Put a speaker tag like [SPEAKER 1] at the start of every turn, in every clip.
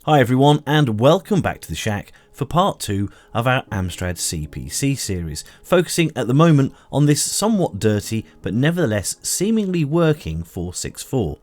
[SPEAKER 1] Hi everyone, and welcome back to the Shack for part 2 of our Amstrad CPC series, focusing at the moment on this somewhat dirty but nevertheless seemingly working 464.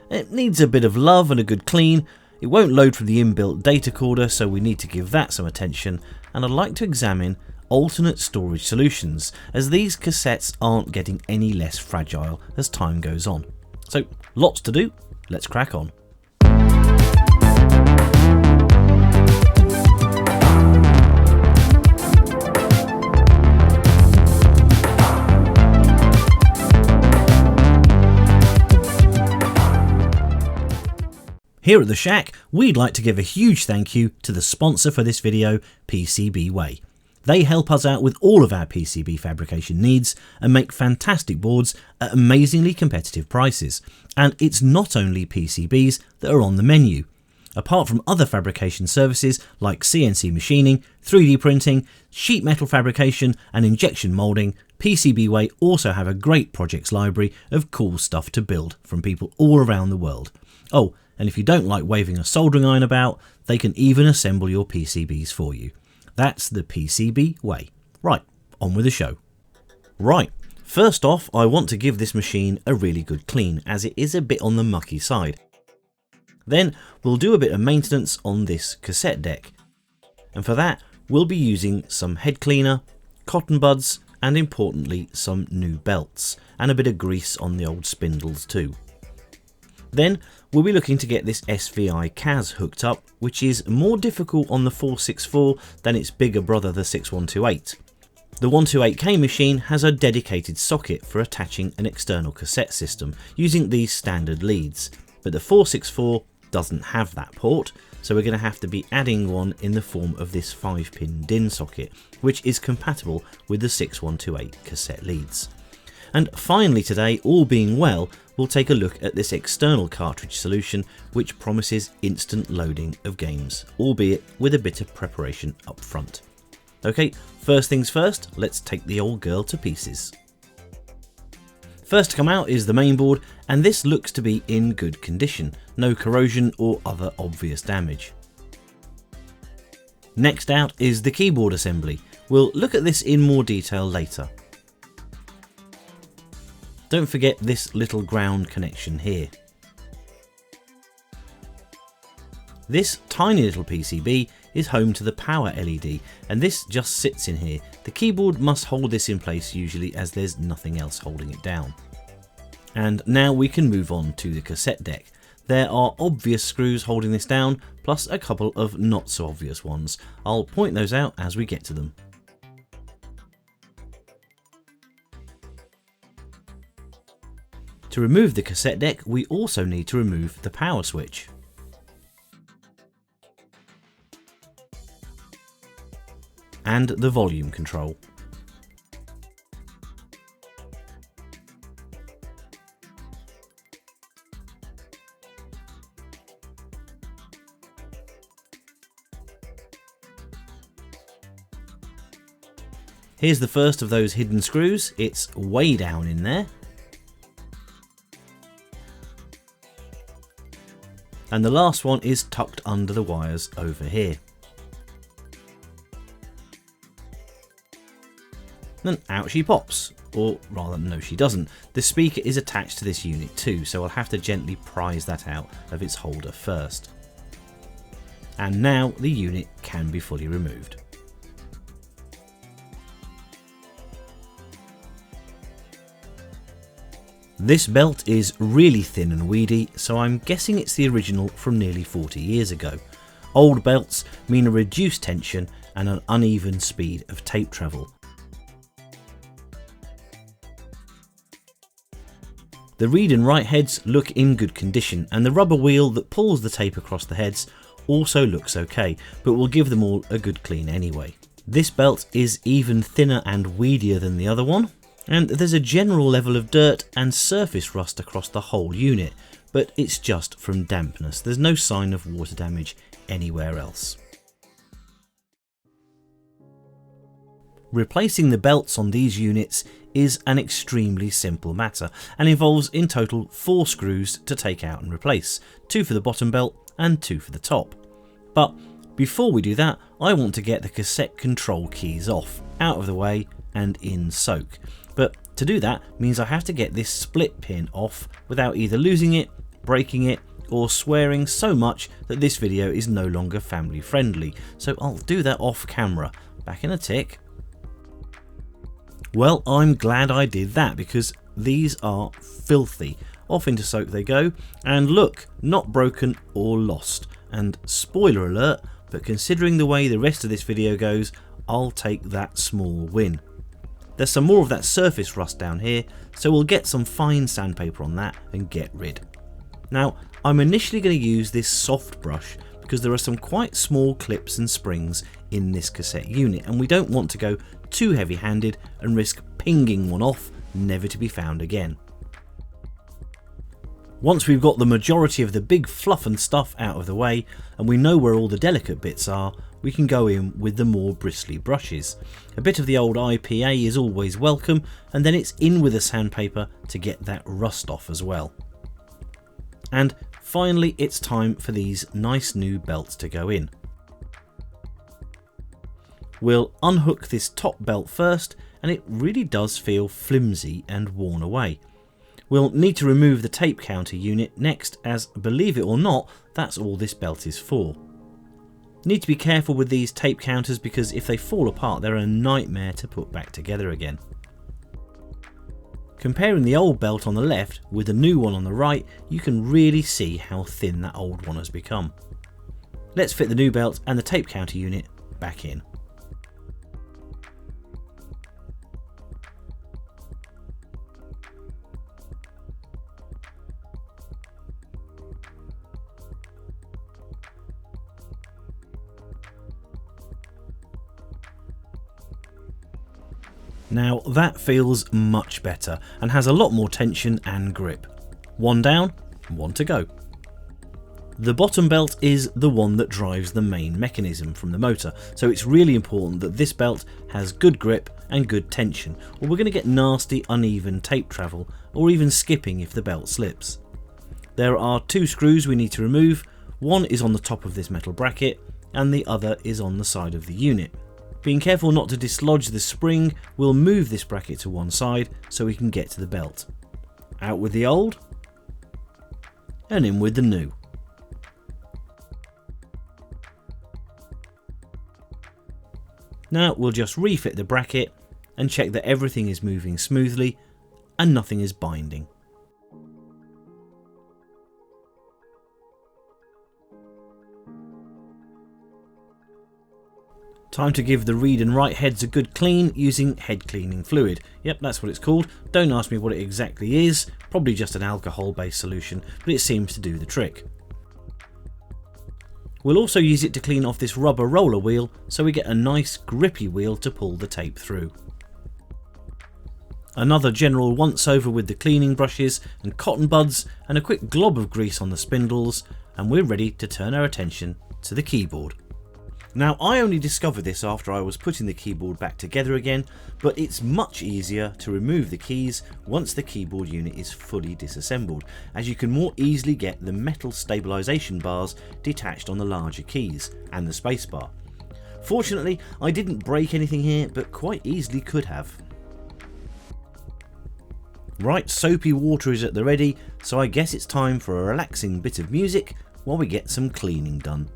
[SPEAKER 1] It needs a bit of love and a good clean. It won't load from the inbuilt data recorder, so we need to give that some attention, and I'd like to examine alternate storage solutions, as these cassettes aren't getting any less fragile as time goes on. So lots to do, let's crack on. Here at the Shack, we'd like to give a huge thank you to the sponsor for this video, PCBWay. They help us out with all of our PCB fabrication needs and make fantastic boards at amazingly competitive prices. And it's not only PCBs that are on the menu. Apart from other fabrication services like CNC machining, 3D printing, sheet metal fabrication and injection moulding, PCBWay also have a great projects library of cool stuff to build from people all around the world. Oh, and if you don't like waving a soldering iron about, they can even assemble your PCBs for you. That's the PCB way. Right, on with the show. Right, first off, I want to give this machine a really good clean, as it is a bit on the mucky side. Then we'll do a bit of maintenance on this cassette deck. And for that, we'll be using some head cleaner, cotton buds, and importantly, some new belts, and a bit of grease on the old spindles too. Then we'll be looking to get this SVI CAS hooked up, which is more difficult on the 464 than its bigger brother, the 6128. The 128K machine has a dedicated socket for attaching an external cassette system using these standard leads, but the 464 doesn't have that port, so we're going to have to be adding one in the form of this 5-pin DIN socket, which is compatible with the 6128 cassette leads. And finally today, all being well, we'll take a look at this external cartridge solution, which promises instant loading of games, albeit with a bit of preparation up front. Okay, first things first, let's take the old girl to pieces. First to come out is the mainboard, and this looks to be in good condition, no corrosion or other obvious damage. Next out is the keyboard assembly. We'll look at this in more detail later. Don't forget this little ground connection here. This tiny little PCB is home to the power LED, and this just sits in here. The keyboard must hold this in place usually, as there's nothing else holding it down. And now we can move on to the cassette deck. There are obvious screws holding this down, plus a couple of not so obvious ones. I'll point those out as we get to them. To remove the cassette deck, we also need to remove the power switch. And the volume control. Here's the first of those hidden screws. It's way down in there. And the last one is tucked under the wires over here. Then out she pops, or rather no she doesn't. The speaker is attached to this unit too, so I'll have to gently prise that out of its holder first. And now the unit can be fully removed. This belt is really thin and weedy, so I'm guessing it's the original from nearly 40 years ago. Old belts mean a reduced tension and an uneven speed of tape travel. The read and write heads look in good condition, and the rubber wheel that pulls the tape across the heads also looks okay, but we'll give them all a good clean anyway. This belt is even thinner and weedier than the other one. And there's a general level of dirt and surface rust across the whole unit, but it's just from dampness. There's no sign of water damage anywhere else. Replacing the belts on these units is an extremely simple matter and involves in total 4 screws to take out and replace, 2 for the bottom belt and 2 for the top. But before we do that, I want to get the cassette control keys off, out of the way and in soak. But to do that means I have to get this split pin off without either losing it, breaking it, or swearing so much that this video is no longer family friendly. So I'll do that off camera. Back in a tick. Well, I'm glad I did that because these are filthy. Off into soak they go, and look, not broken or lost. And spoiler alert, but considering the way the rest of this video goes, I'll take that small win. There's some more of that surface rust down here, so we'll get some fine sandpaper on that and get rid. Now, I'm initially going to use this soft brush because there are some quite small clips and springs in this cassette unit, and we don't want to go too heavy-handed and risk pinging one off, never to be found again. Once we've got the majority of the big fluff and stuff out of the way, and we know where all the delicate bits are, we can go in with the more bristly brushes. A bit of the old IPA is always welcome, and then it's in with the sandpaper to get that rust off as well. And finally, it's time for these nice new belts to go in. We'll unhook this top belt first, and it really does feel flimsy and worn away. We'll need to remove the tape counter unit next, as believe it or not, that's all this belt is for. Need to be careful with these tape counters because if they fall apart they're a nightmare to put back together again. Comparing the old belt on the left with the new one on the right, you can really see how thin that old one has become. Let's fit the new belt and the tape counter unit back in. Now that feels much better and has a lot more tension and grip. One down, one to go. The bottom belt is the one that drives the main mechanism from the motor, so it's really important that this belt has good grip and good tension, or we're going to get nasty uneven tape travel or even skipping if the belt slips. There are two screws we need to remove. One is on the top of this metal bracket and the other is on the side of the unit. Being careful not to dislodge the spring, we'll move this bracket to one side so we can get to the belt. Out with the old and in with the new. Now we'll just refit the bracket and check that everything is moving smoothly and nothing is binding. Time to give the read and write heads a good clean using head cleaning fluid. Yep, that's what it's called. Don't ask me what it exactly is, probably just an alcohol based solution, but it seems to do the trick. We'll also use it to clean off this rubber roller wheel so we get a nice grippy wheel to pull the tape through. Another general once over with the cleaning brushes and cotton buds and a quick glob of grease on the spindles, and we're ready to turn our attention to the keyboard. Now I only discovered this after I was putting the keyboard back together again, but it's much easier to remove the keys once the keyboard unit is fully disassembled, as you can more easily get the metal stabilisation bars detached on the larger keys and the spacebar. Fortunately I didn't break anything here, but quite easily could have. Right, soapy water is at the ready, so I guess it's time for a relaxing bit of music while we get some cleaning done.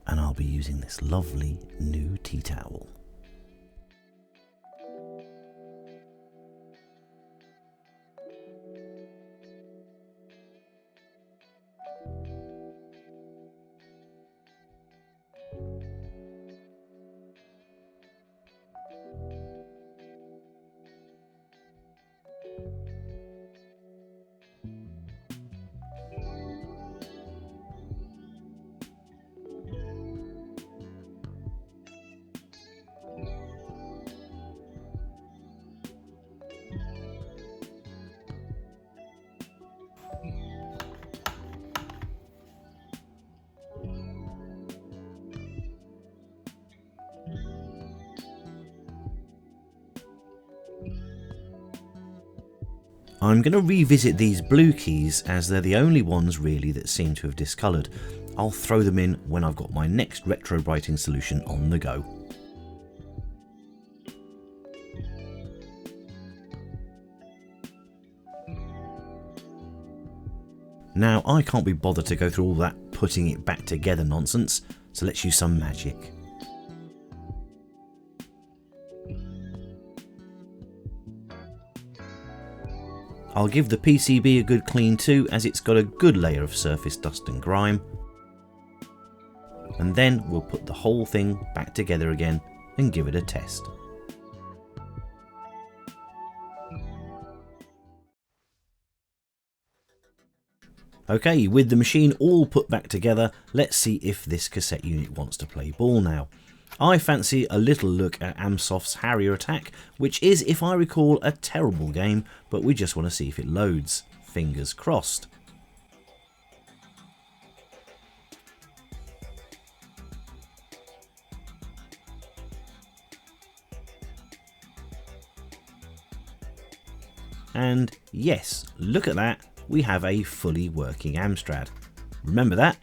[SPEAKER 1] And I'll be using this lovely new tea towel. I'm going to revisit these blue keys as they're the only ones really that seem to have discoloured. I'll throw them in when I've got my next retro brighting solution on the go. Now I can't be bothered to go through all that putting it back together nonsense, so let's use some magic. I'll give the PCB a good clean too, as it's got a good layer of surface dust and grime. And then we'll put the whole thing back together again and give it a test. Okay, with the machine all put back together, let's see if this cassette unit wants to play ball now. I fancy a little look at Amsoft's Harrier Attack, which is, if I recall, a terrible game, but we just want to see if it loads. Fingers crossed. And yes, look at that, we have a fully working Amstrad. Remember that?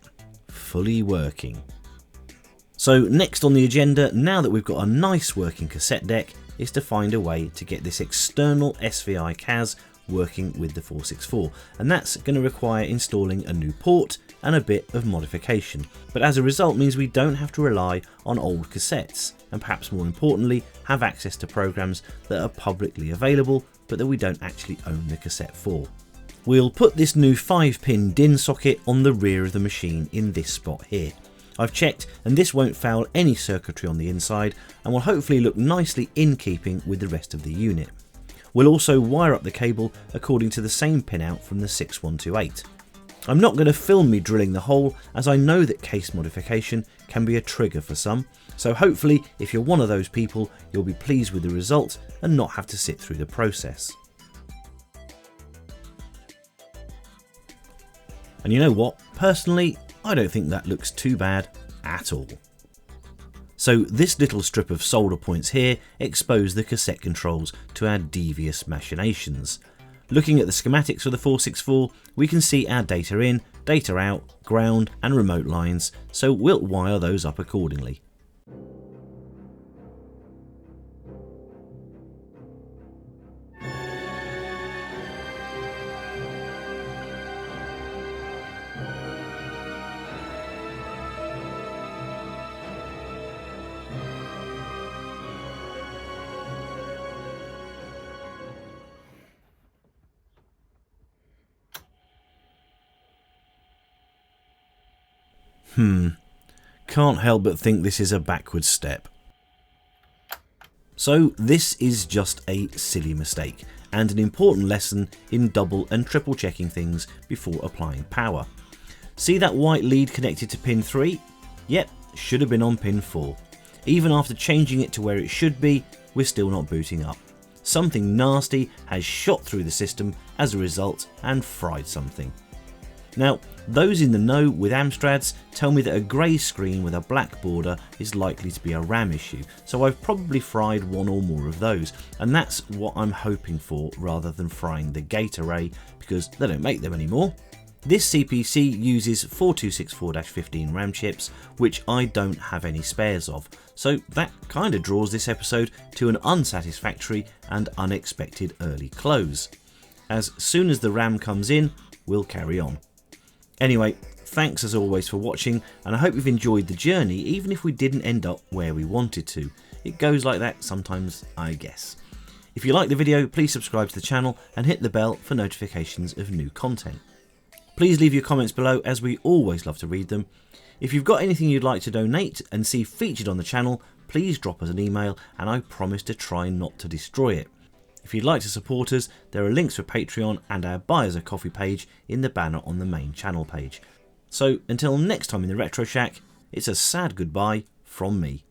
[SPEAKER 1] Fully working. So next on the agenda, now that we've got a nice working cassette deck, is to find a way to get this external SVI CAS working with the 464, and that's going to require installing a new port and a bit of modification, but as a result means we don't have to rely on old cassettes, and perhaps more importantly have access to programs that are publicly available but that we don't actually own the cassette for. We'll put this new 5-pin DIN socket on the rear of the machine in this spot here. I've checked and this won't foul any circuitry on the inside and will hopefully look nicely in keeping with the rest of the unit. We'll also wire up the cable according to the same pinout from the 6128. I'm not going to film me drilling the hole, as I know that case modification can be a trigger for some, so hopefully if you're one of those people you'll be pleased with the result and not have to sit through the process. And you know what, personally I don't think that looks too bad at all. So this little strip of solder points here expose the cassette controls to our devious machinations. Looking at the schematics for the 464, we can see our data in, data out, ground and remote lines, so we'll wire those up accordingly. Can't help but think this is a backward step. So this is just a silly mistake and an important lesson in double and triple checking things before applying power. See that white lead connected to pin 3? Yep, should have been on pin 4. Even after changing it to where it should be, we're still not booting up. Something nasty has shot through the system as a result and fried something. Now, those in the know with Amstrads tell me that a grey screen with a black border is likely to be a RAM issue, so I've probably fried one or more of those, and that's what I'm hoping for rather than frying the gate array, because they don't make them anymore. This CPC uses 4264-15 RAM chips, which I don't have any spares of, so that kind of draws this episode to an unsatisfactory and unexpected early close. As soon as the RAM comes in, we'll carry on. Anyway, thanks as always for watching, and I hope you've enjoyed the journey even if we didn't end up where we wanted to. It goes like that sometimes, I guess. If you like the video, please subscribe to the channel and hit the bell for notifications of new content. Please leave your comments below, as we always love to read them. If you've got anything you'd like to donate and see featured on the channel, please drop us an email and I promise to try not to destroy it. If you'd like to support us, there are links for Patreon and our Buy Us a Coffee page in the banner on the main channel page. So until next time in the Retro Shack, it's a sad goodbye from me.